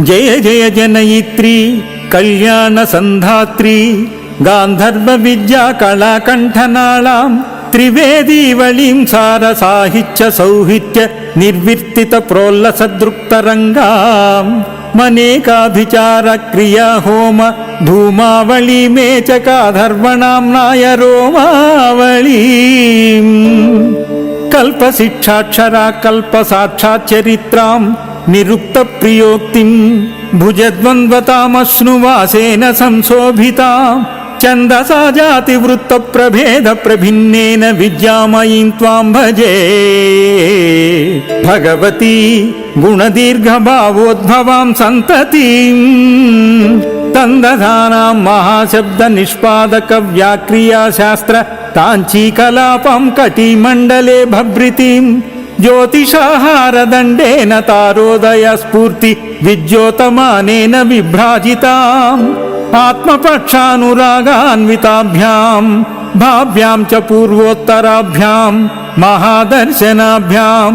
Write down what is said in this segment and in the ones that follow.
జయ జయ జనయిత్రీ కళ్యాణ సంధాత్రీ గాంధర్వ విద్యా కళాకంఠనాళాం త్రివేదీవళీం సార సాహిత్య సౌహిత్య నిర్వర్తిత ప్రోల్లసదృక్తరంగాం మనేకాభిచార క్రియా హోమ ధూమావళీ మేచకాధర్వణాంనాయ రోమావళీం కల్పశిక్షాక్షరా కల్పసాక్షాచ్చరిత్రాం నిరుక్త ప్రియోక్తిం భుజద్వంద్వతామశ్నువాసేన సంశోభితాం ఛందసా జాతి వృత్త ప్రభేద ప్రభిన్నేన విద్యామయీం త్వాం భజే భగవతీ గుణదీర్ఘభావోద్భవాం సంతతిం తందధానాం మహాశబ్ద నిష్పాదక వ్యాక్రియా శాస్త్ర తాంచీకలాపం కటిమండలే భభృతిం జ్యోతిషాహారదండేన తారోదయ స్ఫూర్తి విద్యోతమానేన విభ్రాజితాం ఆత్మపక్షానురాగాన్వితాభ్యాం భావ్యాం చ పూర్వోత్తరాభ్యాం మహాదర్శనాభ్యాం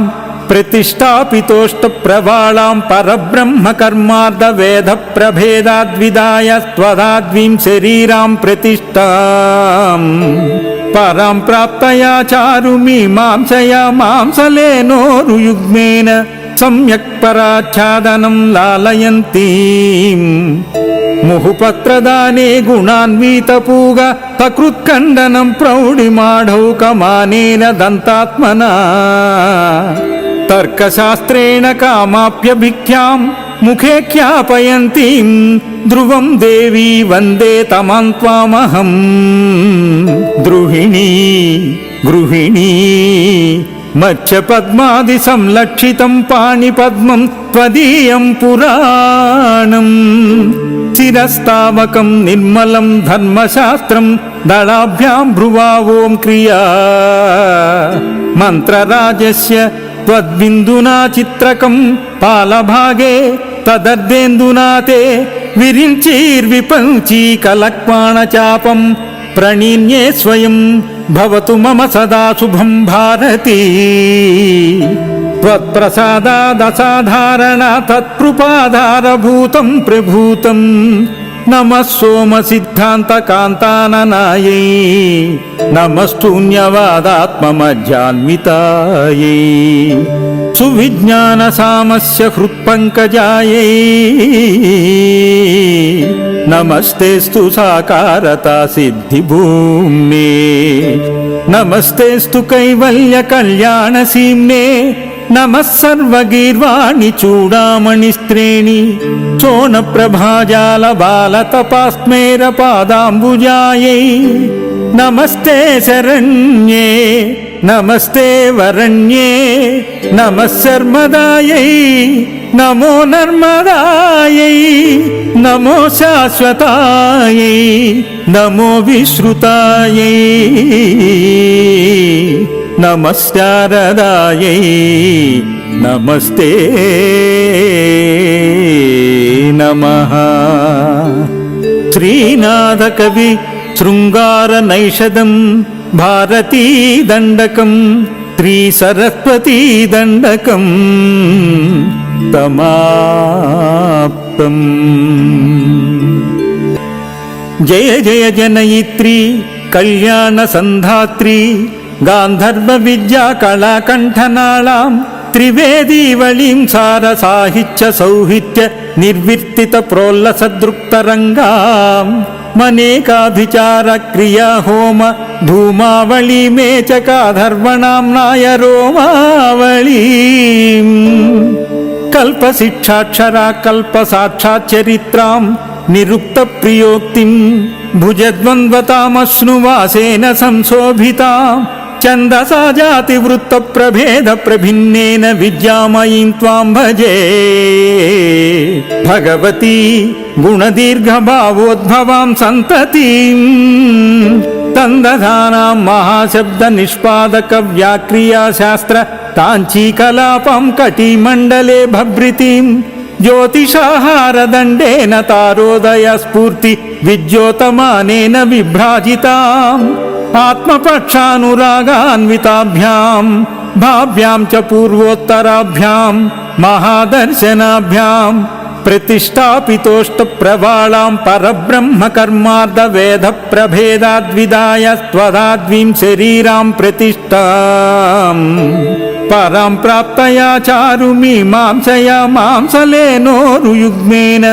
ప్రతిష్టాపితోష్ట ప్రవాళాం పరబ్రహ్మ కర్మార్థ వేద ప్రభేదాద్విదాయ స్వదాద్వీం శరీరాం ప్రతిష్టాం పరాం ప్రాప్తయా చారు మీమాంసయా మాంసలేనోరుయుగ్మేన సమ్యక్ పరాచ్ఛాదనం లాలయంతీం ముహుపత్రదానే గుణాన్వితపూగ సకృత్కండనం ప్రౌఢిమాఢౌకమానేన దంతాత్మనా తర్కశాస్త్రేణ కామాప్యభిఖ్యాం ముఖే ఖ్యాపయంతీం ధ్రువం దేవీ వందే తమాం త్వామహం ద్రుహిణీ గృహిణీ మత్స్యపద్మాది సంలక్షితం పాణిపద్మం త్వదీయం పురాణం చిరస్తావకం నిర్మలం ధర్మశాస్త్రం దళాభ్యాం భ్రువా ఓం క్రియా మంత్రరాజస్య త్వద్బిందునా చిత్రకం పాలభాగే తదర్దేందునా తే విరించీర్విపంచీ కలక్మాణచాపం ప్రణీన్యే స్వయం భవతు మమ సదా శుభం భారతీ త్వత్ప్రసాదాదసాధారణ తత్కృపాధారభూతం ప్రభూతం నమః సోమ సిద్ధాంత కాంతాననాయై నమస్తూన్యవాదాత్మమధ్యాన్వితాయై సువిజ్ఞాన సామస్య హృత్పంకజాయై నమస్తేస్తు సాకారతా సిద్ధిభూమ్నే నమస్తేస్తు కైవల్య కళ్యాణ సీమ్నే నమః సర్వగీర్వాణి చూడామణి శ్రేణి సోన ప్రభాజాల బాల తపాస్మేర పాదాంబుజాయై నమస్తే శరణ్యే నమస్తే వరణ్యే నమః శర్మదాయై నమో నర్మదాయై నమో శాశ్వతాయై నమో విశ్రుతాయై నమస్కారదాయై నమస్తే నమః శ్రీనాథ కవి శృంగార నైషదం భారతీ దండకం శ్రీ సరస్వతీ దండకం సమాప్తం. జయ జయ జనయిత్రీ కళ్యాణ సంధాత్రీ గాంధర్వ విద్యా కళాకంఠనాళాం త్రివేదీవళీం సార సాహిత్య సౌహిత్య నిర్వర్తిత ప్రోల్లసదృక్తరంగాం మనేకాభిచార క్రియా హోమ ధూమావళీ మేచకాధర్వణాంనాయ రోమావళీం కల్పశిక్షాక్షరా కల్పసాక్షాచ్చరిత్రాం నిరుక్త ప్రియోక్తిం భుజద్వంద్వతామశ్నువాసేన సంశోభితాం ఛందసా జాతి వృత్త ప్రభేద ప్రభిన్నేన విద్యామయీం త్వాం భజే భగవతీ గుణదీర్ఘభావోద్భవాం సంతతిం తందధానాం మహాశబ్ద నిష్పాదక వ్యాక్రియా శాస్త్ర తాంచీకలాపం కటిమండలే భభృతిం జ్యోతిషాహారదండేన తారోదయ స్ఫూర్తి విద్యోతమానేన విభ్రాజితాం ఆత్మపక్షానురాగాన్వితాభ్యాం భావ్యాం చ పూర్వోత్తరాభ్యాం మహాదర్శనాభ్యాం ప్రతిష్టాపితోష్ట ప్రవాళాం పరబ్రహ్మ కర్మార్థ వేద ప్రభేదాద్విదాయ త్వదాద్వీం శరీరాం ప్రతిష్టాం పరాం ప్రాప్తయా చారుమీమాంసయా మాంసలేనోరుయుగ్మేన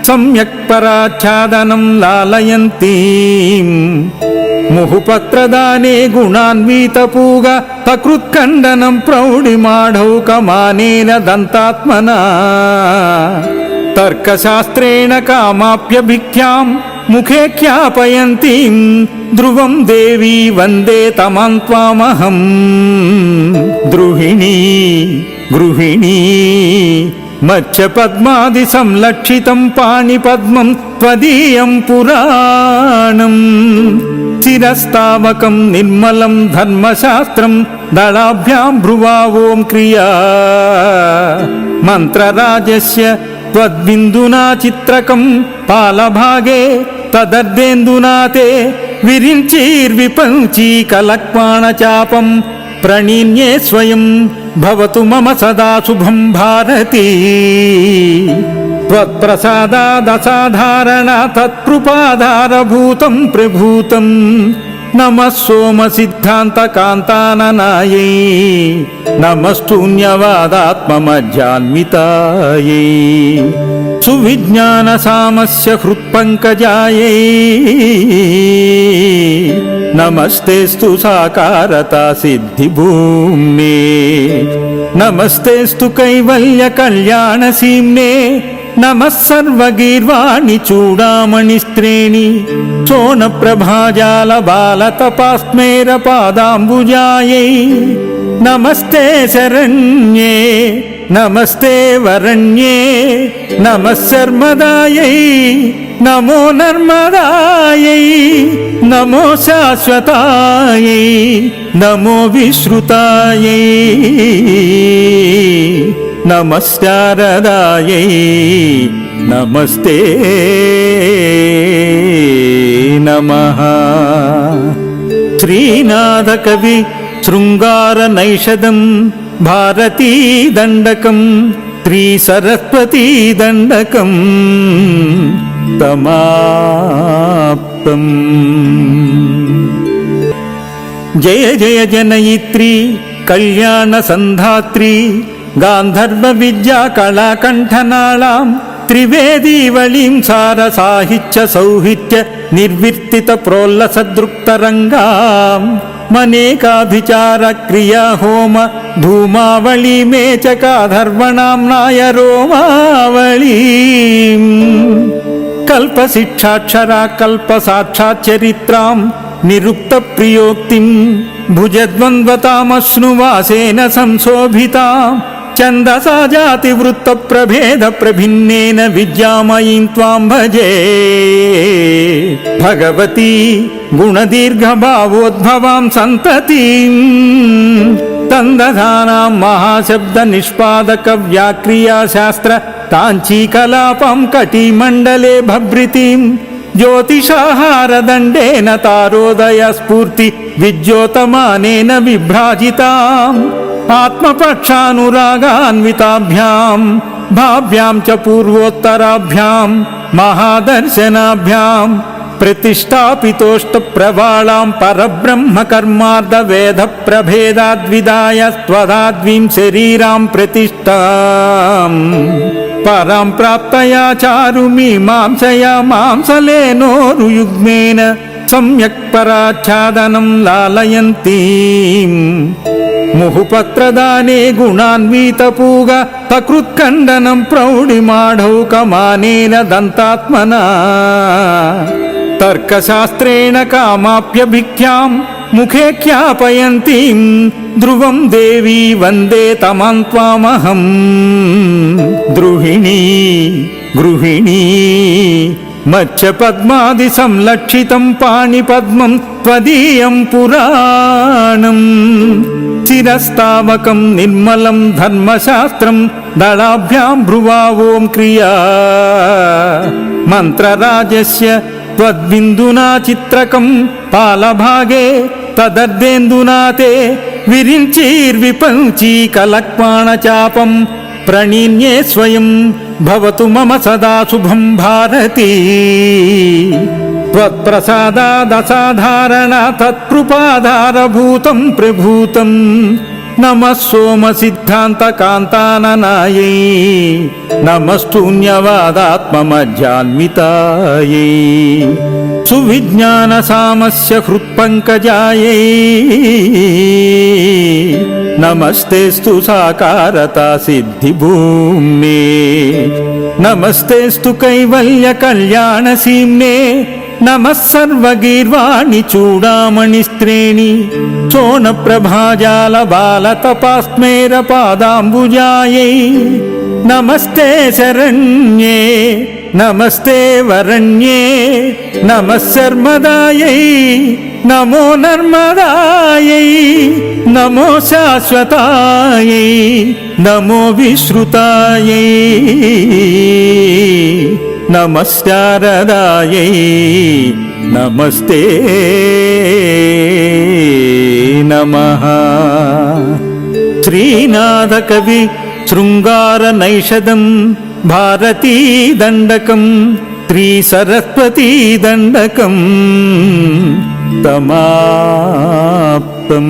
సమ్యక్ పరాచ్ఛాదనం లాలయంతీం ముహుపత్రదానే గుణాన్వీతపూగ తకృత్కండనం ప్రౌఢిమాఢౌకమానేన దంతాత్మనా తర్కశాస్త్రేణ కామాప్యభిఖ్యాం ముఖే ఖ్యాపయంతీం ధ్రువం దేవీ వందే తమాం త్వామహం ద్రుహిణీ గృహిణీ మత్స్య పద్మాది సంలక్షితం పాణిపద్మం త్వదీయం పురాణం చిరస్తావకం నిర్మలం ధర్మశాస్త్రం దళాభ్యాం భ్రువా ఓం క్రియా మంత్రరాజస్య త్వద్బిందునా చిత్రకం పాలభాగే తదర్దేందునా తే విరించీర్విపంచీ కలక్పాణచాపం ప్రణీన్యే స్వయం భవతు మమ సదా శుభం భారతీ త్వత్ప్రసాదాదసాధారణ తత్కృపాధారభూతం ప్రభూతం నమః సోమ సిద్ధాంత కాంతాననాయై నమస్తూన్యవాదాత్మమజ్జాన్వితాయై సువిజ్ఞాన సామస్య హృత్పంకజాయై నమస్తేస్తు సాకారతా సిద్ధిభూమ్నే నమస్తేస్తు కైవల్య కళ్యాణ సీమ్నే నమః సర్వగీర్వాణి చూడామణి శ్రేణి సోన ప్రభాజాల బాల తపాస్మేర పాదాంబుజాయై నమస్తే శరణ్యే నమస్తే వరణ్యే నమః శర్మదాయై నమో నర్మదాయై నమో శాశ్వతాయై నమో విశ్రుతాయై నమస్కారదాయై నమస్తే నమః శ్రీనాథ కవి శృంగార నైషదం భారతీ దండకం శ్రీ సరస్వతీ దండకం సమాప్తం. జయ జయ జనయిత్రీ కళ్యాణ సంధాత్రీ గాంధర్వ విద్యా కళాకంఠనాళాం త్రివేదీవళీం సార సాహిత్య సౌహిత్య నిర్వర్తిత ప్రోల్లసదృక్తరంగాం మనేకాభిచార క్రియా హోమ ధూమావళీ మేచకాధర్వణాంనాయ రోమావళీం కల్పశిక్షాక్షరా కల్ప సాక్షాచ్చరిత్రాం నిరుక్త ప్రియోక్తిం భుజద్వంద్వతామశ్నువాసేన సంశోభితాం ఛందసా జాతి వృత్త ప్రభేద ప్రభిన్నేన విద్యామయీం త్వాం భజే భగవతీ గుణదీర్ఘభావోద్భవాం సంతతిం తందధానాం మహాశబ్ద నిష్పాదక వ్యాక్రియా శాస్త్ర తాంచీకలాపం కటిమండలే భభృతిం జ్యోతిషాహారదండేన తారోదయ స్ఫూర్తి విద్యోతమానేన విభ్రాజితాం ఆత్మపక్షానురాగాన్వితాభ్యాం భావ్యాం చ పూర్వోత్తరాభ్యాం మహాదర్శనాభ్యాం ప్రతిష్టాపితోష్ట ప్రవాళాం పరబ్రహ్మ కర్మార్థ వేద ప్రభేదాద్విదాయ త్వదాద్వీం శరీరాం ప్రతిష్టాం పరాం ప్రాప్తయా చారుమీమాంసయా మాంసలేనోరుయుగ్మేన సమ్యక్ పరాచ్ఛాదనం లాలయంతీం ముహుపత్రదానే గుణాన్వీతపూగ తకృత్కండనం ప్రౌఢిమాఢౌకమానేన దంతాత్మనా తర్కశాస్త్రేణ కామాప్యభిఖ్యాం ముఖే ఖ్యాపయంతీం ధ్రువం దేవీ వందే తమాం త్వామహం ద్రుహిణీ గృహిణీ మత్స్య పద్మాది సంలక్షితం పాణిపద్మం త్వదీయం పురాణం చిరస్తావకం నిర్మలం ధర్మశాస్త్రం దళాభ్యాం భ్రువా ఓం క్రియా మంత్రరాజస్య త్వద్బిందునా చిత్రకం పాలభాగే తదర్దేందునా తే విరించీర్విపంచీ కలక్పాణచాపం ప్రణీన్యే స్వయం భవతు మమ సదా శుభం భారతీ త్వత్ప్రసాదాదసాధారణ తత్కృపాధారభూతం ప్రభూతం నమః సోమ సిద్ధాంత కాంతాననాయై నమస్తూన్యవాదాత్మమధ్యాన్వితాయై సువిజ్ఞాన సామస్య హృత్పంకజాయై నమస్తేస్తు సాకారతా సిద్ధిభూమ్నే నమస్తేస్తు కైవల్య కళ్యాణ సీమ్నే నమః సర్వగీర్వాణి చూడామణి శ్రేణి సోన ప్రభాజాల బాల తపాస్మేర పాదాంబుజాయై నమస్తే శరణ్యే నమస్తే వరణ్యే నమః శర్మదాయై నమో నర్మదాయై నమో శాశ్వతాయై నమో విశ్రుతాయై నమస్కారదాయై నమస్తే నమః శ్రీనాథ కవి శృంగార నైషదం భారతీ దండకం శ్రీ సరస్వతీ దండకం సమాప్తం.